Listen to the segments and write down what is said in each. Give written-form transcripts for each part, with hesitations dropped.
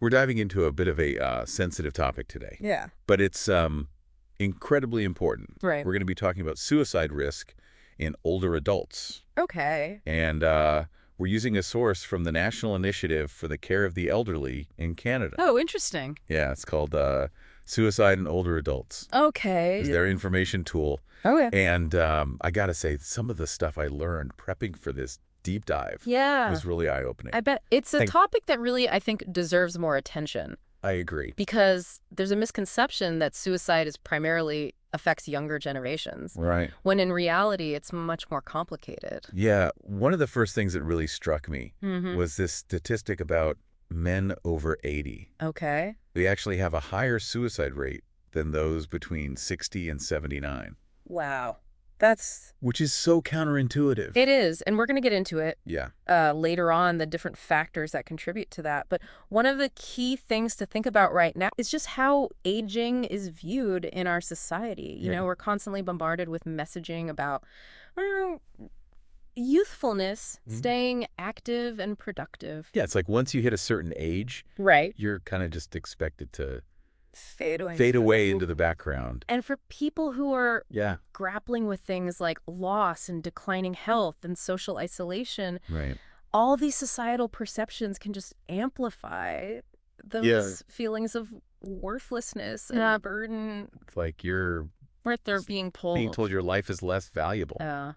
We're diving into a bit of a sensitive topic today, Yeah. but it's incredibly important. Right. We're going to be talking about suicide risk in older adults. Okay. And we're using a source from the National Initiative for the Care of the Elderly in Canada. Oh, interesting. Yeah, it's called Suicide in Older Adults. Okay. It's their information tool. Oh, yeah. And I got to say, some of the stuff I learned prepping for this deep dive Yeah. was really eye-opening. I bet it's a topic that really, I think, deserves more attention. I agree. Because there's a misconception that suicide is primarily affects younger generations. Right. When in reality, it's much more complicated. Yeah. One of the first things that really struck me Mm-hmm. was this statistic about men over 80. Okay. They actually have a higher suicide rate than those between 60 and 79. Wow. Which is so counterintuitive. It is, and we're going to get into it Yeah. later on, the different factors that contribute to that. But one of the key things to think about right now is just how aging is viewed in our society. You know, we're constantly bombarded with messaging about youthfulness, staying active and productive. Yeah, it's like once you hit a certain age, Right. you're kind of just expected to Fade away into the background. And for people who are Yeah. grappling with things like loss and declining health and social isolation, Right. all these societal perceptions can just amplify those feelings of worthlessness and burden It's like you're where they're being being pulled. told your life is less valuable Yeah,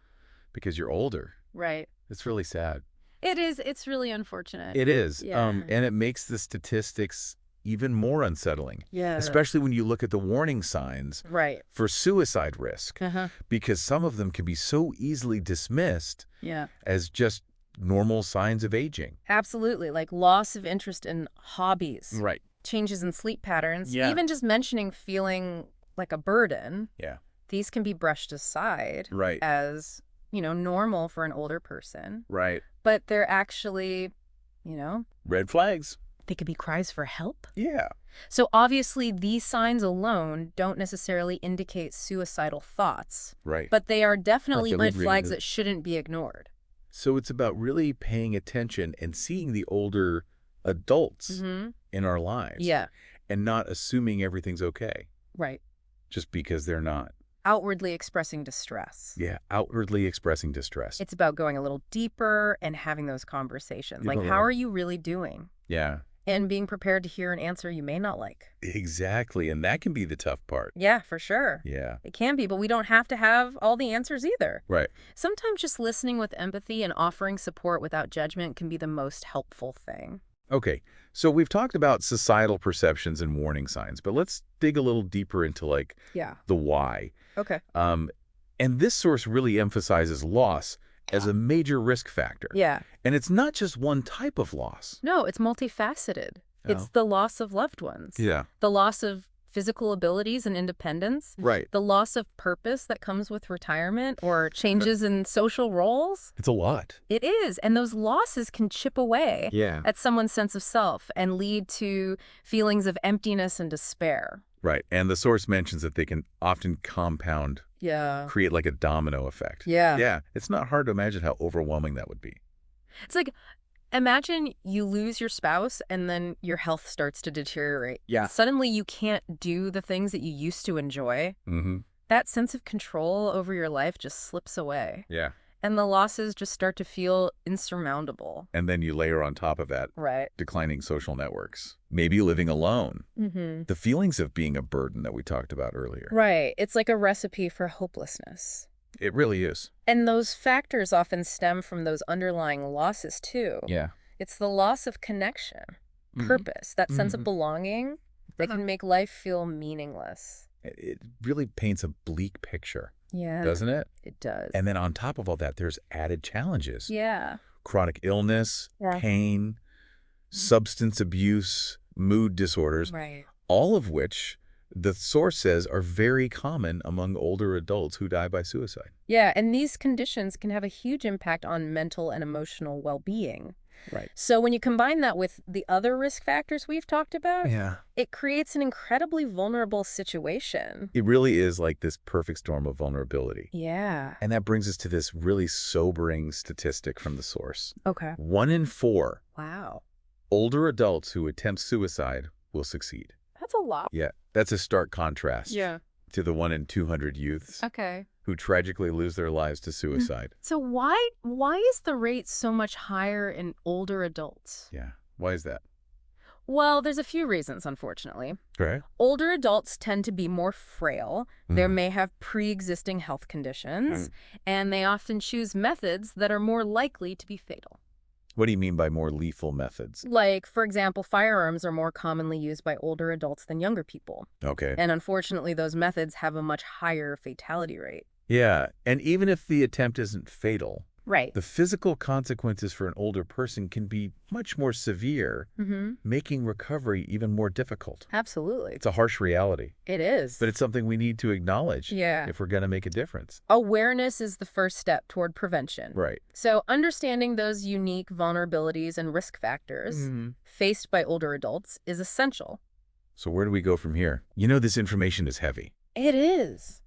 because you're older. right. It's really sad. It is. It's really unfortunate. It is. Yeah. And it makes the statistics even more unsettling, Yeah. especially when you look at the warning signs Right. for suicide risk, Uh-huh. because some of them can be so easily dismissed Yeah. as just normal signs of aging. Absolutely. Like loss of interest in hobbies, Right. changes in sleep patterns, Yeah. even just mentioning feeling like a burden. Yeah. These can be brushed aside Right. as, normal for an older person. Right. But they're actually, Red flags. they could be cries for help. Yeah. So obviously these signs alone don't necessarily indicate suicidal thoughts, Right. but they are definitely Really, red really flags do. that shouldn't be ignored. So it's about really paying attention and seeing the older adults in our lives. Yeah, And not assuming everything's okay right. just because they're not. Outwardly expressing distress. Yeah. Outwardly expressing distress. It's about going a little deeper and having those conversations. Like, how are you really doing? Yeah. And being prepared to hear an answer you may not like. Exactly. And that can be the tough part. Yeah, for sure. Yeah. It can be, but we don't have to have all the answers either. Right. Sometimes just listening with empathy and offering support without judgment can be the most helpful thing. Okay. So we've talked about societal perceptions and warning signs, but let's dig a little deeper into Yeah. the why. Okay. And this source really emphasizes loss as a major risk factor. Yeah. And it's not just one type of loss. No, it's multifaceted. Oh. It's the loss of loved ones. Yeah. The loss of physical abilities and independence. Right. The loss of purpose that comes with retirement or changes in social roles. It's a lot. It is. And those losses can chip away Yeah. at someone's sense of self and lead to feelings of emptiness and despair. Right. And the source mentions that they can often compound, Yeah. create like a domino effect. Yeah. Yeah. It's not hard to imagine how overwhelming that would be. It's like, imagine you lose your spouse and then your health starts to deteriorate. Yeah. Suddenly you can't do the things that you used to enjoy. Mm-hmm. That sense of control over your life just slips away. Yeah. And the losses just start to feel insurmountable. And then you layer on top of that Right. declining social networks, maybe living alone, Mm-hmm. the feelings of being a burden that we talked about earlier. Right. It's like a recipe for hopelessness. It really is. And those factors often stem from those underlying losses, too. Yeah. It's the loss of connection, purpose, that sense of belonging that can make life feel meaningless. It really paints a bleak picture, Yeah. doesn't it? It does. And then on top of all that, there's added challenges. Yeah. Chronic illness, Yeah. pain, substance abuse, mood disorders, Right. all of which the source says are very common among older adults who die by suicide. Yeah, and these conditions can have a huge impact on mental and emotional well-being. Right. So when you combine that with the other risk factors we've talked about, Yeah. it creates an incredibly vulnerable situation. It really is like this perfect storm of vulnerability. Yeah. And that brings us to this really sobering statistic from the source. Okay. 1 in 4 Wow. Older adults who attempt suicide will succeed. That's a lot. Yeah, that's a stark contrast Yeah. to the 1 in 200 youths Okay. who tragically lose their lives to suicide. So why is the rate so much higher in older adults? Yeah, why is that? Well, there's a few reasons, unfortunately. Right. Older adults tend to be more frail. They may have pre-existing health conditions, and they often choose methods that are more likely to be fatal. What do you mean by more lethal methods? Like, for example, firearms are more commonly used by older adults than younger people. Okay. And unfortunately, those methods have a much higher fatality rate. Yeah, and even if the attempt isn't fatal, Right. the physical consequences for an older person can be much more severe, making recovery even more difficult. Absolutely. It's a harsh reality, It is. but it's something we need to acknowledge if we're going to make a difference. Awareness is the first step toward prevention. Right. So understanding those unique vulnerabilities and risk factors faced by older adults is essential. So where do we go from here? You know, this information is heavy, It is.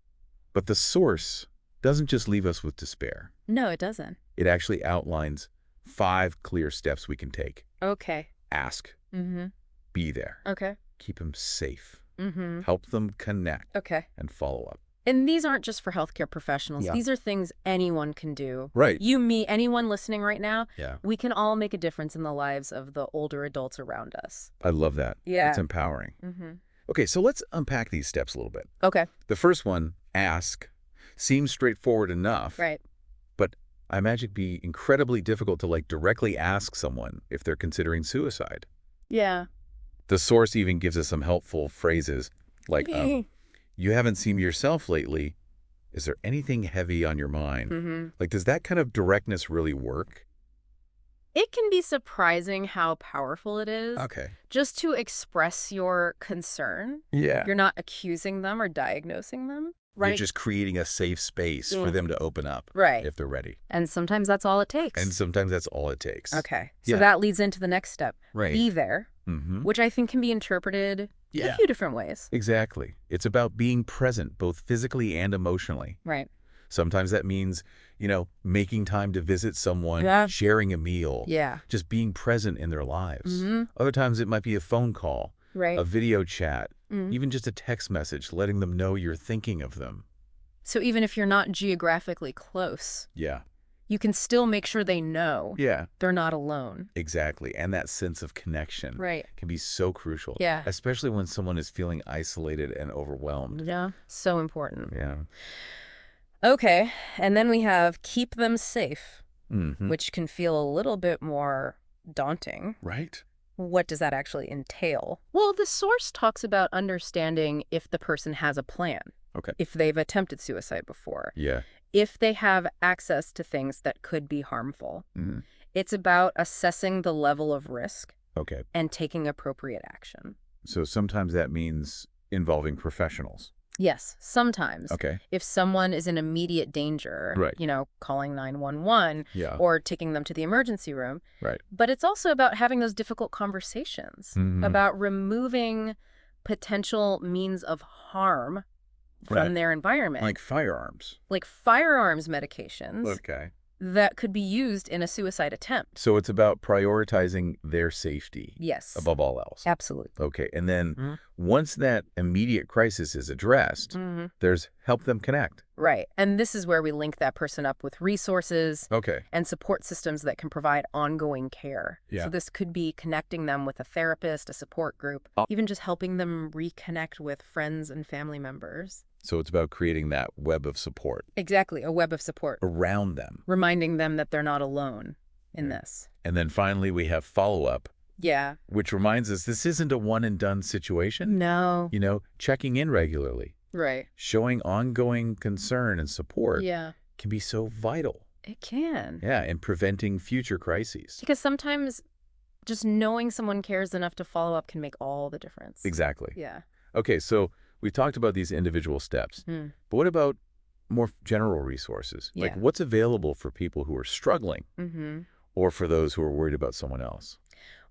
but the source doesn't just leave us with despair. No, it doesn't. It actually outlines 5 clear steps we can take. Okay. Ask, Mm-hmm. be there, Okay. keep them safe, Mm-hmm. help them connect, Okay. and follow up. And these aren't just for healthcare professionals. Yeah. These are things anyone can do. Right. You, me, anyone listening right now, Yeah. we can all make a difference in the lives of the older adults around us. I love that. Yeah. It's empowering. Mm-hmm. Okay, so let's unpack these steps a little bit. Okay. The first one, ask, seems straightforward enough. Right. But I imagine it'd be incredibly difficult to directly ask someone if they're considering suicide. Yeah. The source even gives us some helpful phrases like, you haven't seen yourself lately. Is there anything heavy on your mind? Does that kind of directness really work? It can be surprising how powerful it is. Okay. Just to express your concern. Yeah. You're not accusing them or diagnosing them. Right. You're just creating a safe space for them to open up. Right. If they're ready. And sometimes that's all it takes. And sometimes that's all it takes. Okay. So that leads into the next step. Right. Be there, which I think can be interpreted in a few different ways. Exactly. It's about being present, both physically and emotionally. Right. Sometimes that means, making time to visit someone, sharing a meal, just being present in their lives. Other times it might be a phone call, a video chat, even just a text message, letting them know you're thinking of them. So even if you're not geographically close, you can still make sure they know they're not alone. Exactly. And that sense of connection can be so crucial, especially when someone is feeling isolated and overwhelmed. Yeah, so important. Yeah. Okay, and then we have keep them safe, which can feel a little bit more daunting. Right. What does that actually entail? Well, the source talks about understanding if the person has a plan. Okay. If they've attempted suicide before. Yeah. If they have access to things that could be harmful. It's about assessing the level of risk. Okay. And taking appropriate action. So sometimes that means involving professionals. Yes, sometimes. Okay. If someone is in immediate danger, calling 911 or taking them to the emergency room. Right. But it's also about having those difficult conversations about removing potential means of harm from their environment. Like firearms. Like firearms medications. Okay. That could be used in a suicide attempt. So it's about prioritizing their safety. Yes. Above all else. Absolutely. Okay. And then once that immediate crisis is addressed, there's help them connect. Right. And this is where we link that person up with resources and support systems that can provide ongoing care. Yeah. So this could be connecting them with a therapist, a support group, even just helping them reconnect with friends and family members. So it's about creating that web of support. Exactly. A web of support. Around them. Reminding them that they're not alone in this. And then finally we have follow-up. Yeah. Which reminds us this isn't a one-and-done situation. No. Checking in regularly. Right. Showing ongoing concern and support can be so vital. It can. Yeah, in preventing future crises. Because sometimes just knowing someone cares enough to follow up can make all the difference. Exactly. Yeah. Okay, so we've talked about these individual steps, but what about more general resources? Yeah. Like what's available for people who are struggling or for those who are worried about someone else?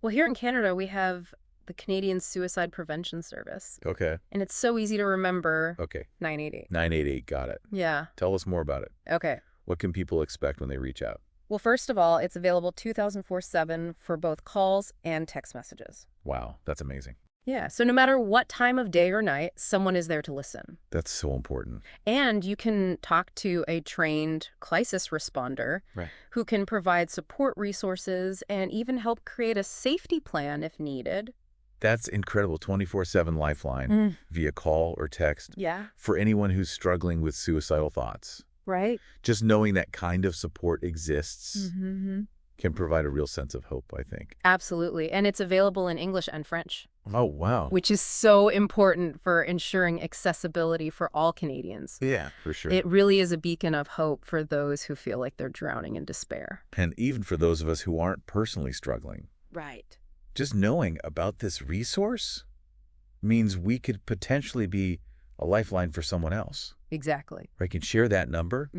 Well, here in Canada, we have the Canadian Suicide Prevention Service. Okay. And it's so easy to remember. Okay. 988. 988, got it. Yeah. Tell us more about it. Okay. What can people expect when they reach out? Well, first of all, it's available 2004/7 for both calls and text messages. Wow, that's amazing. Yeah, so no matter what time of day or night, someone is there to listen. That's so important. And you can talk to a trained crisis responder who can provide support resources and even help create a safety plan if needed. That's incredible. 24/7 lifeline via call or text for anyone who's struggling with suicidal thoughts. Right. Just knowing that kind of support exists can provide a real sense of hope, I think. Absolutely. And it's available in English and French. Oh, wow. Which is so important for ensuring accessibility for all Canadians. Yeah, for sure. It really is a beacon of hope for those who feel like they're drowning in despair. And even for those of us who aren't personally struggling. Right. Just knowing about this resource means we could potentially be a lifeline for someone else. Exactly. Right? Can share that number,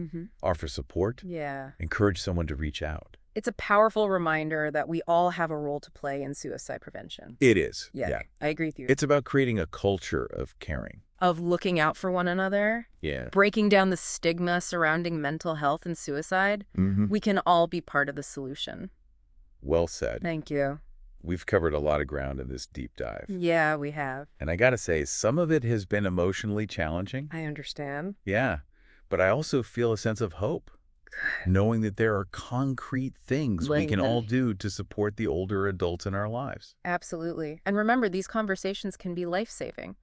offer support, encourage someone to reach out. It's a powerful reminder that we all have a role to play in suicide prevention. It is. Yeah, I agree with you. It's about creating a culture of caring. Of looking out for one another. Yeah. Breaking down the stigma surrounding mental health and suicide. We can all be part of the solution. Well said. Thank you. We've covered a lot of ground in this deep dive. Yeah, we have. And I gotta say, some of it has been emotionally challenging. I understand. Yeah. But I also feel a sense of hope. Knowing that there are concrete things we can all do to support the older adults in our lives. Absolutely. And remember, these conversations can be life-saving.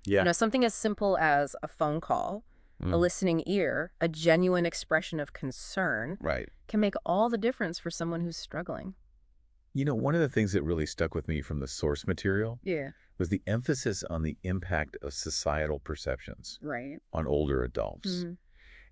Yeah. You know, something as simple as a phone call, a listening ear, a genuine expression of concern can make all the difference for someone who's struggling. You know, one of the things that really stuck with me from the source material was the emphasis on the impact of societal perceptions on older adults.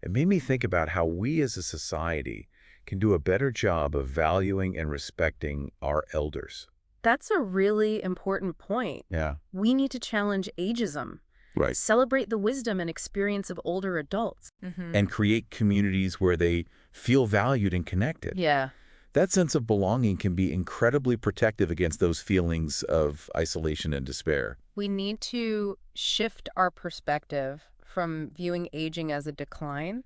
It made me think about how we as a society can do a better job of valuing and respecting our elders. That's a really important point. Yeah. We need to challenge ageism. Right. Celebrate the wisdom and experience of older adults. And create communities where they feel valued and connected. Yeah. That sense of belonging can be incredibly protective against those feelings of isolation and despair. We need to shift our perspective from viewing aging as a decline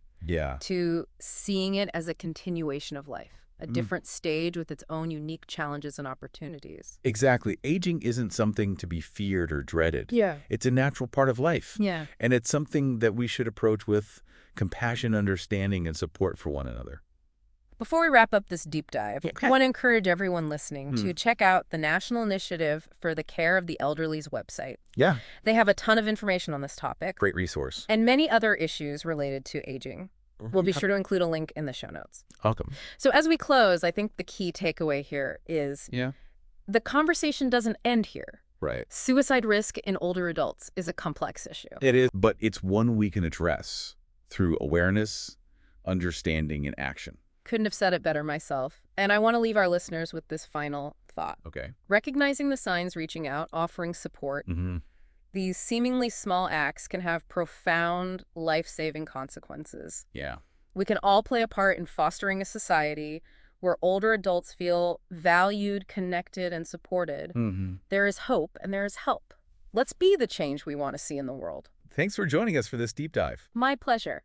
to seeing it as a continuation of life, a different stage with its own unique challenges and opportunities. Exactly. Aging isn't something to be feared or dreaded. Yeah. It's a natural part of life. Yeah. And it's something that we should approach with compassion, understanding, and support for one another. Before we wrap up this deep dive, I want to encourage everyone listening to check out the National Initiative for the Care of the Elderly's website. Yeah. They have a ton of information on this topic. Great resource. And many other issues related to aging. We'll be sure to include a link in the show notes. Welcome. So as we close, I think the key takeaway here is the conversation doesn't end here. Right. Suicide risk in older adults is a complex issue. It is, but it's one we can address through awareness, understanding, and action. Couldn't have said it better myself. And I want to leave our listeners with this final thought. Okay. Recognizing the signs, reaching out, offering support, these seemingly small acts can have profound life-saving consequences. Yeah. We can all play a part in fostering a society where older adults feel valued, connected, and supported. There is hope and there is help. Let's be the change we want to see in the world. Thanks for joining us for this deep dive. My pleasure.